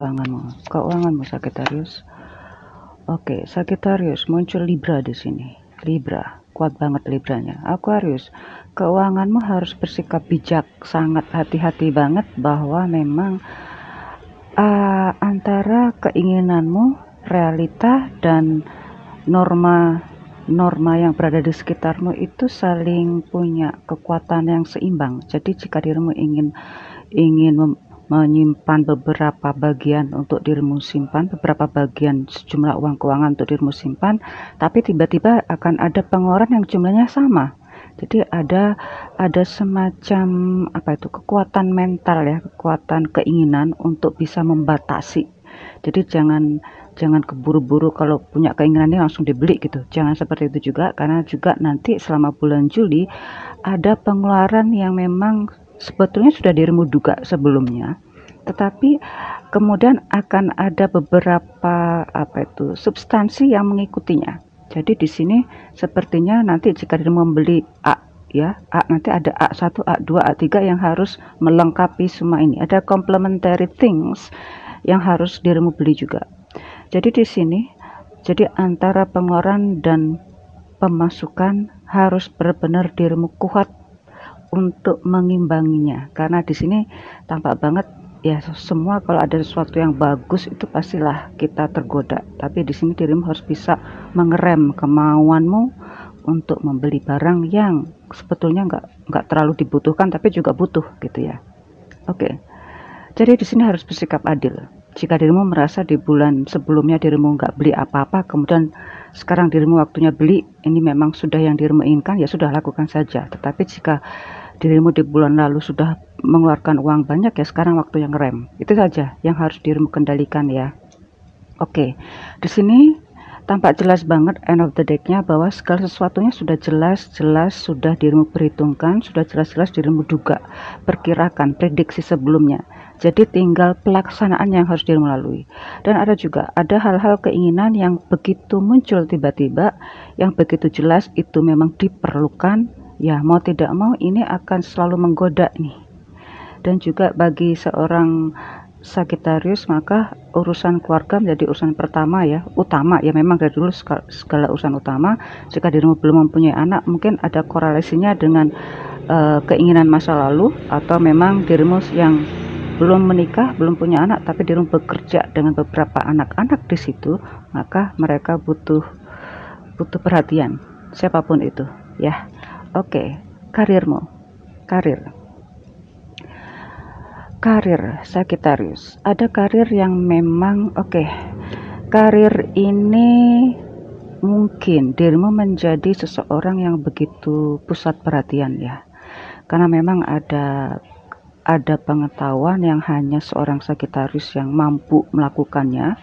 Keuanganmu Sagittarius. Oke, Sagittarius, muncul Libra di sini. Libra, kuat banget Libranya. Aquarius, keuanganmu harus bersikap bijak, sangat hati-hati banget bahwa memang antara keinginanmu, realita, dan norma yang berada di sekitarmu itu saling punya kekuatan yang seimbang. Jadi jika dirimu ingin menyimpan beberapa bagian untuk dirimu simpan, beberapa bagian sejumlah uang keuangan untuk dirimu simpan, tapi tiba-tiba akan ada pengeluaran yang jumlahnya sama. Jadi ada semacam kekuatan mental ya, kekuatan keinginan untuk bisa membatasi. Jadi jangan keburu-buru kalau punya keinginan ini langsung dibeli gitu. Jangan seperti itu juga, karena juga nanti selama bulan Juli ada pengeluaran yang memang sebetulnya sudah dirimu duga sebelumnya, tetapi kemudian akan ada beberapa substansi yang mengikutinya. Jadi di sini sepertinya nanti jika dirimu membeli A ya, nanti ada A1, A2, A3 yang harus melengkapi semua ini. Ada complementary things yang harus dirimu beli juga. Jadi di sini antara pengeluaran dan pemasukan harus benar-benar dirimu kuat untuk mengimbanginya, karena di sini tampak banget ya, semua kalau ada sesuatu yang bagus itu pastilah kita tergoda, tapi di sini dirimu harus bisa mengerem kemauanmu untuk membeli barang yang sebetulnya nggak terlalu dibutuhkan tapi juga butuh gitu ya. Oke. Jadi di sini harus bersikap adil. Jika dirimu merasa di bulan sebelumnya dirimu nggak beli apa-apa, kemudian sekarang dirimu waktunya beli, ini memang sudah yang dirimu inginkan, ya sudah lakukan saja. Tetapi jika dirimu di bulan lalu sudah mengeluarkan uang banyak, ya sekarang waktu yang rem. Itu saja yang harus dirimu kendalikan ya. Oke, di sini tampak jelas banget end of the deck-nya bahwa segala sesuatunya sudah jelas sudah dirimu perhitungkan, sudah jelas dirimu duga, perkirakan, prediksi sebelumnya. Jadi tinggal pelaksanaan yang harus dirimu lalui. Dan ada hal-hal keinginan yang begitu muncul tiba-tiba, yang begitu jelas itu memang diperlukan, ya mau tidak mau ini akan selalu menggoda nih. Dan juga bagi seorang Sagittarius, maka urusan keluarga menjadi urusan pertama ya, utama ya, memang dari dulu segala urusan utama. Jika dirimu belum mempunyai anak, mungkin ada korelasinya dengan keinginan masa lalu, atau memang dirimu yang belum menikah, belum punya anak, tapi dirimu bekerja dengan beberapa anak-anak di situ, maka mereka butuh perhatian, siapapun itu ya. Oke, karir Sagittarius. Ada karir yang memang karir ini mungkin dirimu menjadi seseorang yang begitu pusat perhatian ya, karena memang ada pengetahuan yang hanya seorang Sagittarius yang mampu melakukannya.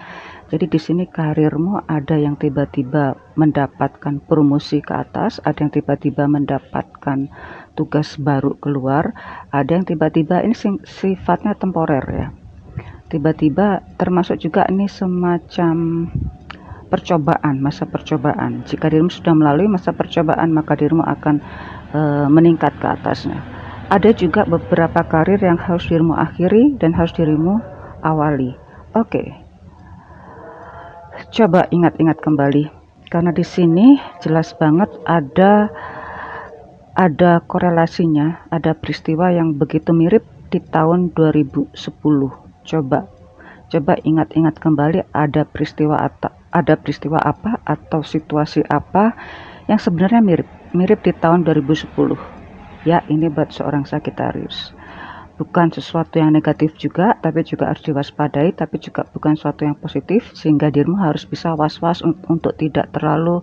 Jadi di sini karirmu ada yang tiba-tiba mendapatkan promosi ke atas, ada yang tiba-tiba mendapatkan tugas baru keluar, ada yang tiba-tiba ini sifatnya temporer ya. Tiba-tiba termasuk juga ini semacam masa percobaan. Jika dirimu sudah melalui masa percobaan, maka dirimu akan meningkat ke atasnya. Ada juga beberapa karir yang harus dirimu akhiri dan harus dirimu awali. Oke. Coba ingat-ingat kembali, karena di sini jelas banget ada korelasinya, ada peristiwa yang begitu mirip di tahun 2010. Coba ingat-ingat kembali, ada peristiwa apa atau situasi apa yang sebenarnya mirip di tahun 2010. Ya, ini buat seorang Sagittarius. Bukan sesuatu yang negatif juga, tapi juga harus diwaspadai, tapi juga bukan sesuatu yang positif, sehingga dirimu harus bisa was-was untuk tidak terlalu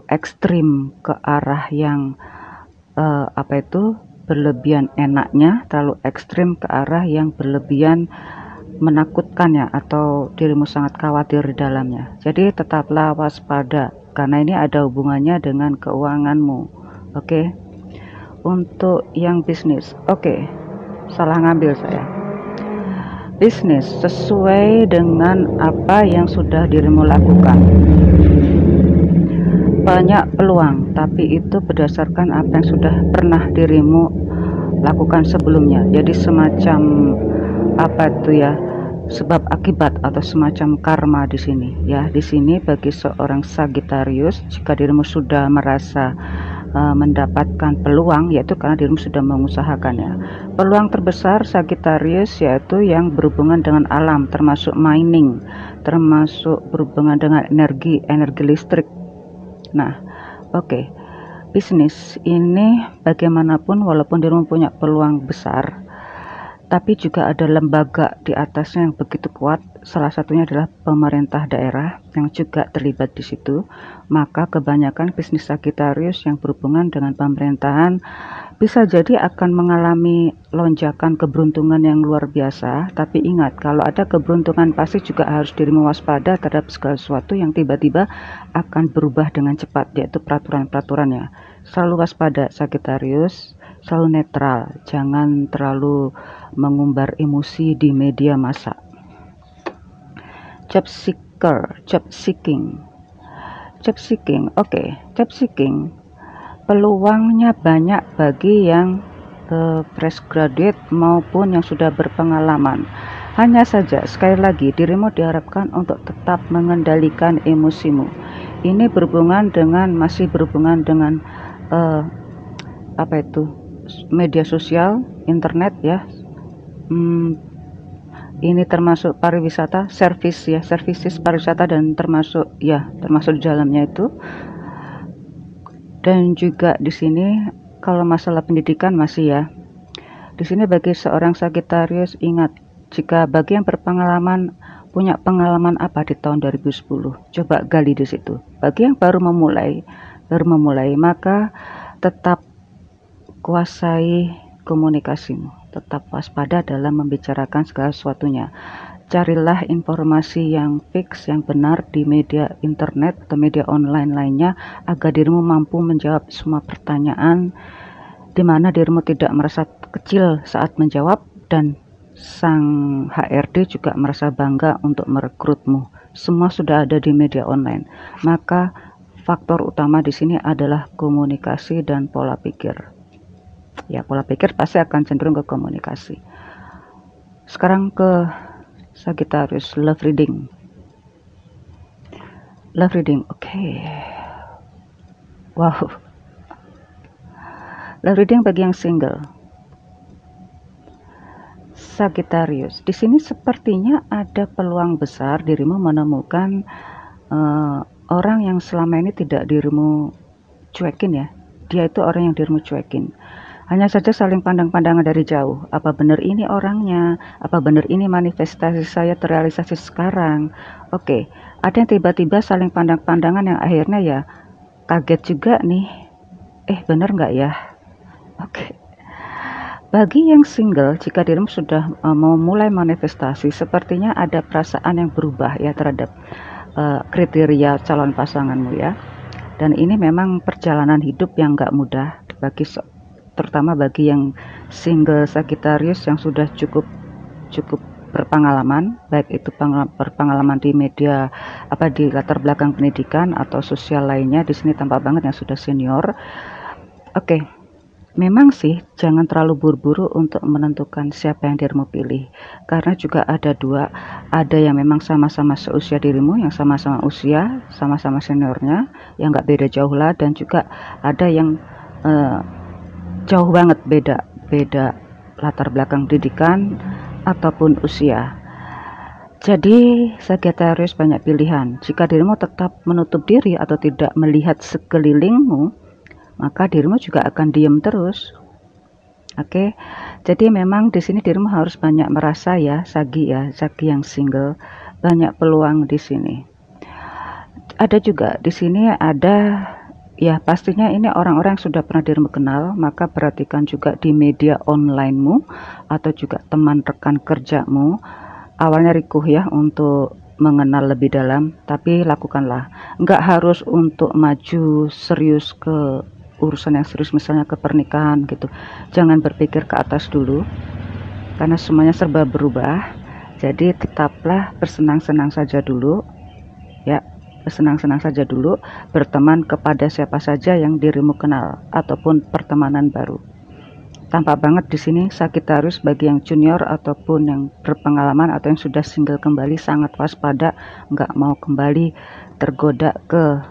ekstrim ke arah yang berlebihan enaknya, terlalu ekstrim ke arah yang berlebihan menakutkan ya, atau dirimu sangat khawatir di dalamnya. Jadi tetaplah waspada, karena ini ada hubungannya dengan keuanganmu. Oke. Untuk yang bisnis, salah ngambil saya. Bisnis sesuai dengan apa yang sudah dirimu lakukan. Banyak peluang, tapi itu berdasarkan apa yang sudah pernah dirimu lakukan sebelumnya. Jadi semacam apa itu ya, sebab akibat atau semacam karma di sini ya. Di sini bagi seorang Sagittarius, jika dirimu sudah merasa mendapatkan peluang, yaitu karena dirimu sudah mengusahakannya. Peluang terbesar Sagittarius yaitu yang berhubungan dengan alam, termasuk mining, termasuk berhubungan dengan energi listrik. Nah, oke. Bisnis ini bagaimanapun walaupun dirimu punya peluang besar, tapi juga ada lembaga di atasnya yang begitu kuat. Salah satunya adalah pemerintah daerah yang juga terlibat di situ. Maka kebanyakan bisnis Sagittarius yang berhubungan dengan pemerintahan bisa jadi akan mengalami lonjakan keberuntungan yang luar biasa. Tapi ingat, kalau ada keberuntungan pasti juga harus dirimu waspada terhadap segala sesuatu yang tiba-tiba akan berubah dengan cepat, yaitu peraturan-peraturannya. Selalu waspada Sagittarius, selalu netral, jangan terlalu mengumbar emosi di media massa. Job seeking, oke. Job seeking peluangnya banyak bagi yang fresh graduate maupun yang sudah berpengalaman. Hanya saja sekali lagi dirimu diharapkan untuk tetap mengendalikan emosimu. Ini masih berhubungan dengan apa itu, media sosial, internet ya. Ini termasuk pariwisata, services pariwisata, dan termasuk di dalamnya itu. Dan juga di sini kalau masalah pendidikan masih ya. Di sini bagi seorang Sagittarius, ingat, jika bagi yang berpengalaman, punya pengalaman apa di tahun 2010, coba gali di situ. Bagi yang baru memulai, maka tetap kuasai komunikasimu, tetap waspada dalam membicarakan segala sesuatunya. Carilah informasi yang fix, yang benar di media internet atau media online lainnya, agar dirimu mampu menjawab semua pertanyaan, di mana dirimu tidak merasa kecil saat menjawab, dan sang HRD juga merasa bangga untuk merekrutmu. Semua sudah ada di media online. Maka faktor utama di sini adalah komunikasi dan pola pikir. Ya, pola pikir pasti akan cenderung ke komunikasi. Sekarang ke Sagittarius, love reading. Oke. Wow. Love reading bagi yang single. Sagittarius, di sini sepertinya ada peluang besar dirimu menemukan orang yang selama ini tidak dirimu cuekin ya. Dia itu orang yang dirimu cuekin. Hanya saja saling pandang-pandangan dari jauh. Apa benar ini orangnya? Apa benar ini manifestasi saya terrealisasi sekarang? Oke, ada yang tiba-tiba saling pandang-pandangan yang akhirnya ya kaget juga nih. Benar nggak ya? Oke. Bagi yang single, jika dirimu sudah mau mulai manifestasi, sepertinya ada perasaan yang berubah ya terhadap kriteria calon pasanganmu ya. Dan ini memang perjalanan hidup yang nggak mudah terutama bagi yang single Sagittarius yang sudah cukup berpengalaman, baik itu berpengalaman di media di latar belakang pendidikan atau sosial lainnya. Di sini tampak banget yang sudah senior. Oke. Memang sih jangan terlalu buru-buru untuk menentukan siapa yang dirimu pilih, karena juga ada dua, ada yang memang sama-sama seusia dirimu, yang sama-sama usia, sama-sama seniornya, yang nggak beda jauh lah, dan juga ada yang jauh banget beda latar belakang pendidikan ataupun usia. Jadi Sagittarius banyak pilihan. Jika dirimu tetap menutup diri atau tidak melihat sekelilingmu, maka dirimu juga akan diam terus. Oke. Jadi memang di sini dirimu harus banyak merasa ya, Sagi yang single, banyak peluang di sini. Ada juga di sini ada ya, pastinya ini orang-orang yang sudah pernah dirimu kenal, maka perhatikan juga di media onlinemu atau juga teman rekan kerjamu. Awalnya rikuh ya untuk mengenal lebih dalam, tapi lakukanlah. Nggak harus untuk maju serius ke urusan yang serius, misalnya ke pernikahan gitu. Jangan berpikir ke atas dulu, karena semuanya serba berubah. Jadi tetaplah bersenang-senang saja dulu ya. Bersenang-senang saja dulu, berteman kepada siapa saja yang dirimu kenal ataupun pertemanan baru. tampak banget di sini Sagittarius. Bagi yang junior ataupun yang berpengalaman atau yang sudah single kembali, sangat waspada, nggak mau kembali tergoda ke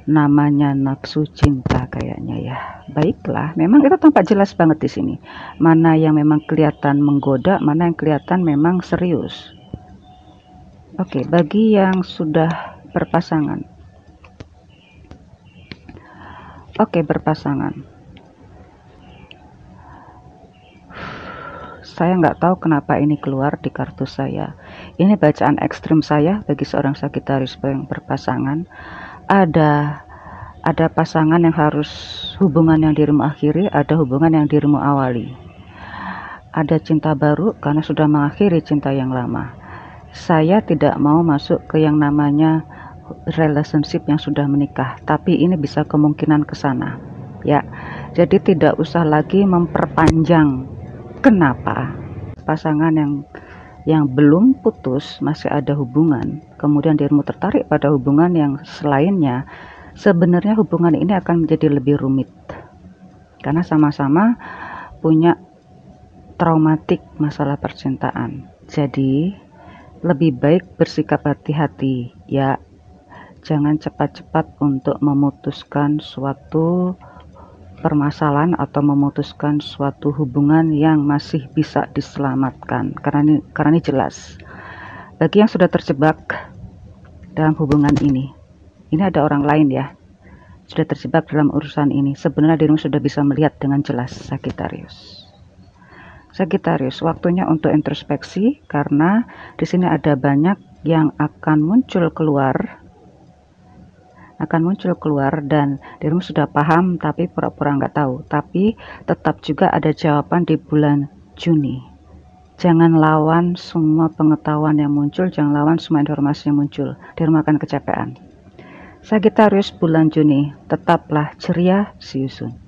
namanya nafsu cinta kayaknya ya. Baiklah, memang itu tampak jelas banget di sini. Mana yang memang kelihatan menggoda, mana yang kelihatan memang serius. Oke, bagi yang sudah berpasangan. Oke, berpasangan. Saya nggak tahu kenapa ini keluar di kartu saya. Ini bacaan ekstrim saya bagi seorang Sagittarius yang berpasangan. Ada pasangan yang harus hubungan yang dirimu akhiri, ada hubungan yang dirimu awali. Ada cinta baru karena sudah mengakhiri cinta yang lama. Saya tidak mau masuk ke yang namanya relationship yang sudah menikah, tapi ini bisa kemungkinan ke sana. Ya, jadi tidak usah lagi memperpanjang. Kenapa? Pasangan yang belum putus, masih ada hubungan, kemudian dirimu tertarik pada hubungan yang selainnya, sebenarnya hubungan ini akan menjadi lebih rumit karena sama-sama punya traumatik masalah percintaan. Jadi lebih baik bersikap hati-hati ya, jangan cepat-cepat untuk memutuskan suatu permasalahan atau memutuskan suatu hubungan yang masih bisa diselamatkan, karena ini jelas bagi yang sudah terjebak dalam hubungan ini ada orang lain ya, sudah terjebak dalam urusan ini. Sebenarnya dirimu sudah bisa melihat dengan jelas Sagittarius. Sagittarius, waktunya untuk introspeksi karena di sini ada banyak yang akan muncul keluar dan dirimu sudah paham tapi pura-pura nggak tahu, tapi tetap juga ada jawaban di bulan Juni. Jangan lawan semua pengetahuan yang muncul, jangan lawan semua informasi yang muncul, dirimu akan kecapean. Sagittarius bulan Juni, tetaplah ceria, see you soon.